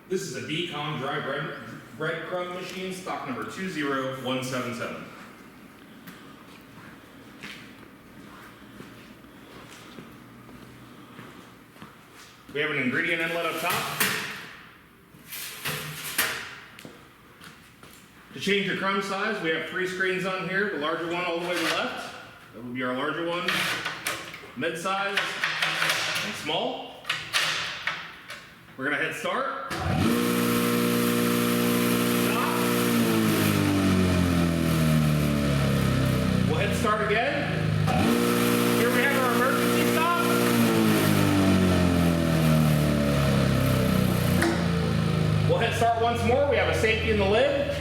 This is a BEcom dry bread crumb machine, stock number 20177. We have an ingredient inlet up top. To change your crumb size, we have 3 screens on here. The larger one all the way to the left, that would be our larger one, mid-size, and small. We're gonna hit start. Stop. We'll hit start again. Here we have our emergency stop. We'll hit start once more. We have a safety in the lid.